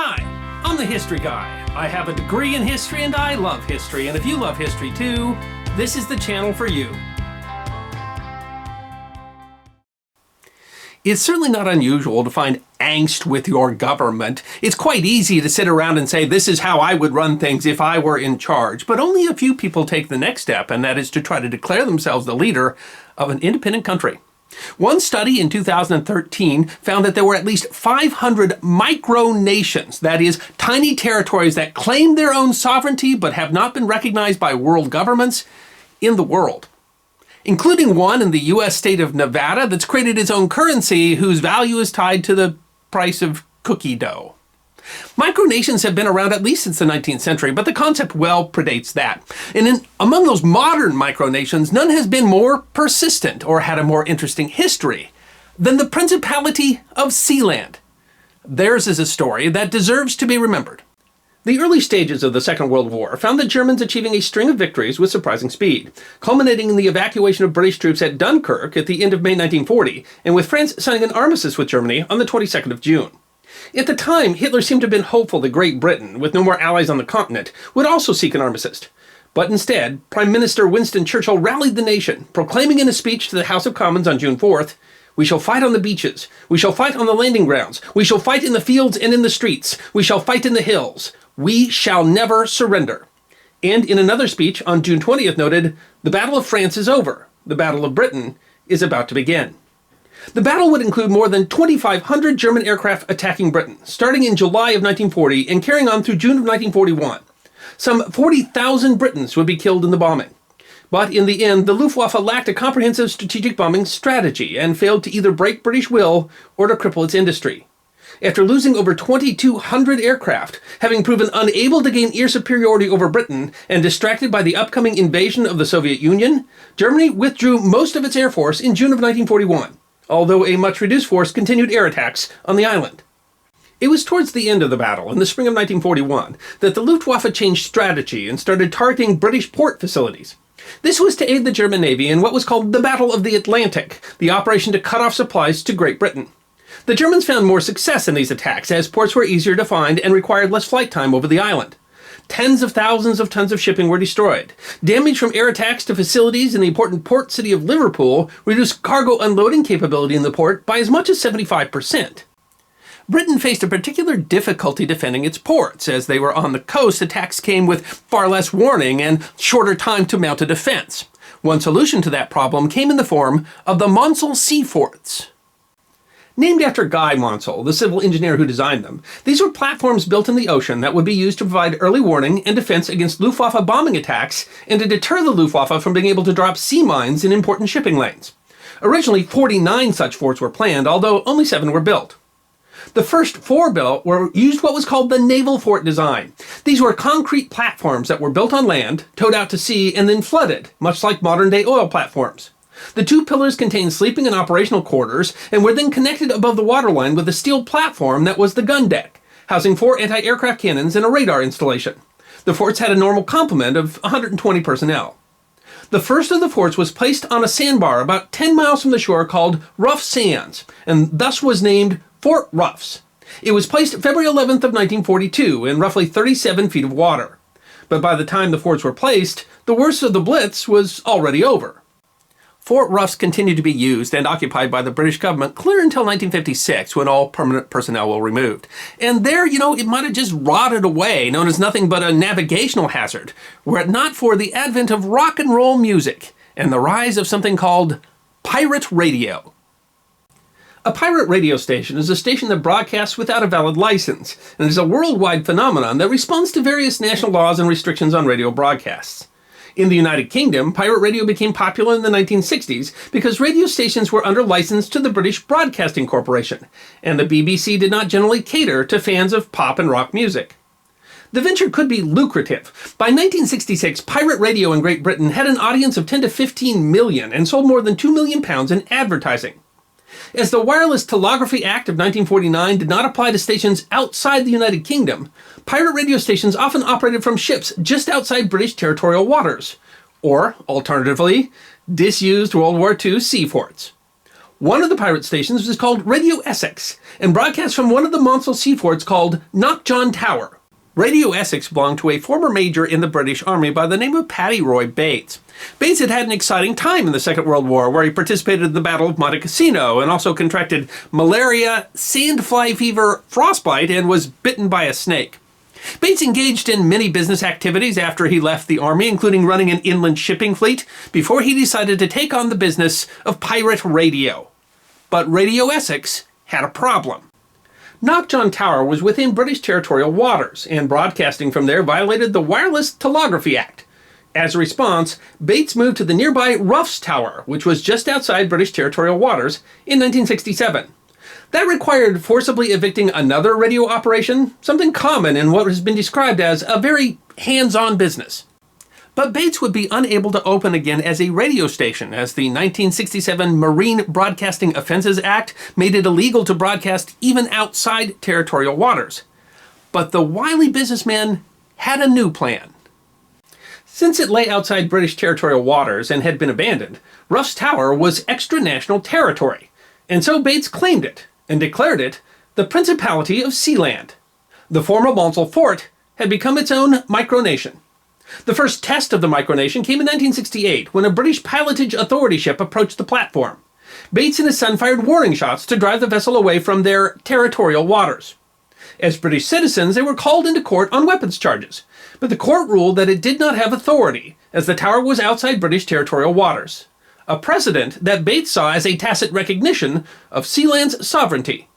Hi, I'm the History Guy. I have a degree in history and I love history, and if you love history too, this is the channel for you. It's certainly not unusual to find angst with your government. It's quite easy to sit around and say, this is how I would run things if I were in charge. But only a few people take the next step, and that is to try to declare themselves the leader of an independent country. One study in 2013 found that there were at least 500 micronations, that is, tiny territories that claim their own sovereignty but have not been recognized by world governments in the world, including one in the U.S. state of Nevada that's created its own currency whose value is tied to the price of cookie dough. Micronations have been around at least since the 19th century, but the concept well predates that. And among those modern micronations, none has been more persistent or had a more interesting history than the Principality of Sealand. Theirs is a story that deserves to be remembered. The early stages of the Second World War found the Germans achieving a string of victories with surprising speed, culminating in the evacuation of British troops at Dunkirk at the end of May 1940, and with France signing an armistice with Germany on the 22nd of June. At the time, Hitler seemed to have been hopeful that Great Britain, with no more allies on the continent, would also seek an armistice. But instead, Prime Minister Winston Churchill rallied the nation, proclaiming in a speech to the House of Commons on June 4th, "We shall fight on the beaches. We shall fight on the landing grounds. We shall fight in the fields and in the streets. We shall fight in the hills. We shall never surrender." And in another speech on June 20th noted, "The Battle of France is over. The Battle of Britain is about to begin." The battle would include more than 2,500 German aircraft attacking Britain, starting in July of 1940 and carrying on through June of 1941. Some 40,000 Britons would be killed in the bombing. But in the end, the Luftwaffe lacked a comprehensive strategic bombing strategy and failed to either break British will or to cripple its industry. After losing over 2,200 aircraft, having proven unable to gain air superiority over Britain, and distracted by the upcoming invasion of the Soviet Union, Germany withdrew most of its air force in June of 1941. Although a much reduced force continued air attacks on the island. It was towards the end of the battle, in the spring of 1941, that the Luftwaffe changed strategy and started targeting British port facilities. This was to aid the German Navy in what was called the Battle of the Atlantic, the operation to cut off supplies to Great Britain. The Germans found more success in these attacks, as ports were easier to find and required less flight time over the island. Tens of thousands of tons of shipping were destroyed. Damage from air attacks to facilities in the important port city of Liverpool reduced cargo unloading capability in the port by as much as 75%. Britain faced a particular difficulty defending its ports. As they were on the coast, attacks came with far less warning and shorter time to mount a defense. One solution to that problem came in the form of the Monsell Sea Forts. Named after Guy Monsell, the civil engineer who designed them, these were platforms built in the ocean that would be used to provide early warning and defense against Luftwaffe bombing attacks and to deter the Luftwaffe from being able to drop sea mines in important shipping lanes. Originally, 49 such forts were planned, although only 7 were built. The first 4 built used what was called the naval fort design. These were concrete platforms that were built on land, towed out to sea, and then flooded, much like modern-day oil platforms. The 2 pillars contained sleeping and operational quarters and were then connected above the waterline with a steel platform that was the gun deck, housing 4 anti-aircraft cannons and a radar installation. The forts had a normal complement of 120 personnel. The first of the forts was placed on a sandbar about 10 miles from the shore called Rough Sands, and thus was named Fort Roughs. It was placed February 11th of 1942 in roughly 37 feet of water. But by the time the forts were placed, the worst of the Blitz was already over. Fort Roughs continued to be used and occupied by the British government clear until 1956, when all permanent personnel were removed. And there, it might have just rotted away, known as nothing but a navigational hazard, were it not for the advent of rock and roll music and the rise of something called pirate radio. A pirate radio station is a station that broadcasts without a valid license, and is a worldwide phenomenon that responds to various national laws and restrictions on radio broadcasts. In the United Kingdom, pirate radio became popular in the 1960s because radio stations were under license to the British Broadcasting Corporation, and the BBC did not generally cater to fans of pop and rock music. The venture could be lucrative. By 1966, pirate radio in Great Britain had an audience of 10 to 15 million and sold more than £2 million in advertising. As the Wireless Telegraphy Act of 1949 did not apply to stations outside the United Kingdom, pirate radio stations often operated from ships just outside British territorial waters, or, alternatively, disused World War II sea forts. One of the pirate stations was called Radio Essex and broadcast from one of the Monsell seaforts called Knockjohn Tower. Radio Essex belonged to a former major in the British Army by the name of Paddy Roy Bates. Bates had had an exciting time in the Second World War, where he participated in the Battle of Monte Cassino and also contracted malaria, sandfly fever, frostbite, and was bitten by a snake. Bates engaged in many business activities after he left the Army, including running an inland shipping fleet, before he decided to take on the business of pirate radio. But Radio Essex had a problem. Knockjohn Tower was within British territorial waters, and broadcasting from there violated the Wireless Telegraphy Act. As a response, Bates moved to the nearby Ruff's Tower, which was just outside British territorial waters, in 1967. That required forcibly evicting another radio operation, something common in what has been described as a very hands-on business. But Bates would be unable to open again as a radio station, as the 1967 Marine Broadcasting Offenses Act made it illegal to broadcast even outside territorial waters. But the wily businessman had a new plan. Since it lay outside British territorial waters and had been abandoned, Ruff's Tower was extra-national territory, and so Bates claimed it and declared it the Principality of Sealand. The former Monsell fort had become its own micronation. The first test of the micronation came in 1968, when a British pilotage authority ship approached the platform. Bates and his son fired warning shots to drive the vessel away from their territorial waters. As British citizens, they were called into court on weapons charges, but the court ruled that it did not have authority, as the tower was outside British territorial waters, a precedent that Bates saw as a tacit recognition of Sealand's sovereignty.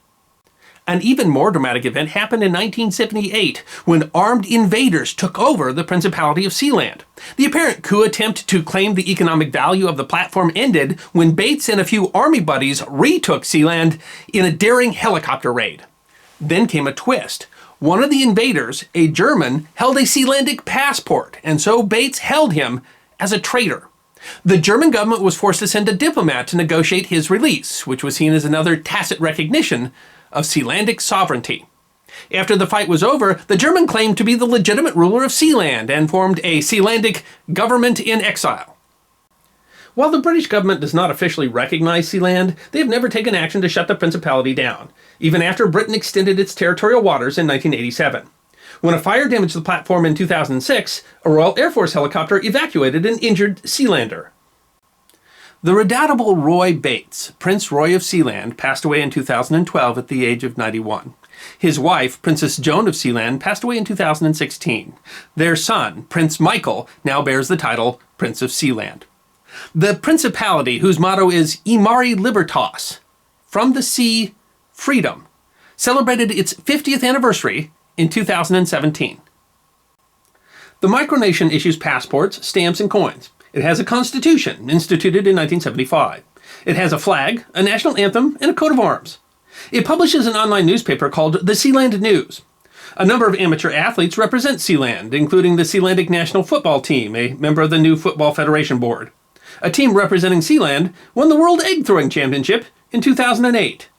An even more dramatic event happened in 1978, when armed invaders took over the Principality of Sealand. The apparent coup attempt to claim the economic value of the platform ended when Bates and a few army buddies retook Sealand in a daring helicopter raid. Then came a twist. One of the invaders, a German, held a Sealandic passport, and so Bates held him as a traitor. The German government was forced to send a diplomat to negotiate his release, which was seen as another tacit recognition of Sealandic sovereignty. After the fight was over, the German claimed to be the legitimate ruler of Sealand and formed a Sealandic government in exile. While the British government does not officially recognize Sealand, they have never taken action to shut the Principality down, even after Britain extended its territorial waters in 1987. When a fire damaged the platform in 2006, a Royal Air Force helicopter evacuated an injured Sealander. The redoubtable Roy Bates, Prince Roy of Sealand, passed away in 2012 at the age of 91. His wife, Princess Joan of Sealand, passed away in 2016. Their son, Prince Michael, now bears the title Prince of Sealand. The Principality, whose motto is Imari Libertas, from the sea, freedom, celebrated its 50th anniversary in 2017. The micronation issues passports, stamps, and coins. It has a constitution, instituted in 1975. It has a flag, a national anthem, and a coat of arms. It publishes an online newspaper called the Sealand News. A number of amateur athletes represent Sealand, including the Sealandic national football team, a member of the new Football Federation Board. A team representing Sealand won the World Egg Throwing Championship in 2008.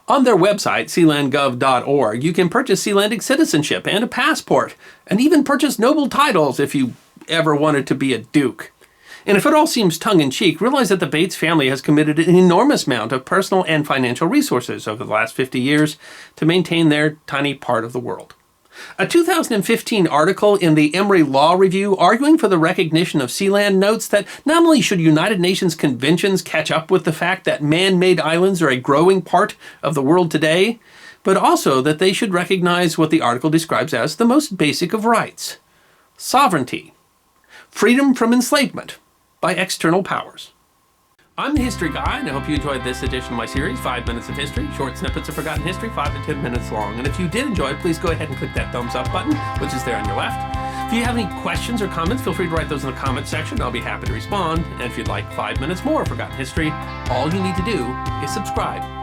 On their website, sealandgov.org, you can purchase Sealandic citizenship and a passport, and even purchase noble titles if you ever wanted to be a duke. And if it all seems tongue-in-cheek, realize that the Bates family has committed an enormous amount of personal and financial resources over the last 50 years to maintain their tiny part of the world. A 2015 article in the Emory Law Review arguing for the recognition of Sealand notes that not only should United Nations conventions catch up with the fact that man-made islands are a growing part of the world today, but also that they should recognize what the article describes as the most basic of rights: sovereignty, freedom from enslavement by external powers. I'm the History Guy, and I hope you enjoyed this edition of my series, 5 Minutes of History, short snippets of forgotten history, 5 to 10 minutes long. And if you did enjoy it, please go ahead and click that thumbs up button, which is there on your left. If you have any questions or comments, feel free to write those in the comments section. I'll be happy to respond. And if you'd like 5 minutes more of forgotten history, all you need to do is subscribe.